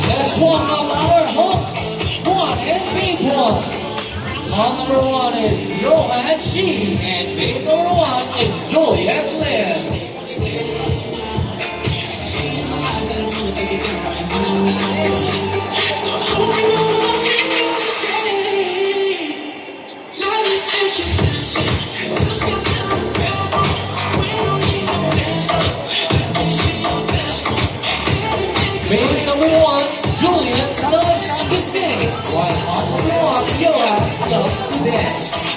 That's one of our home one and big one. Home number one is Johan Shi, and big number one is Juliet Lynn. Big number one, Juliet loves to sing, while on number one, Johan loves to dance.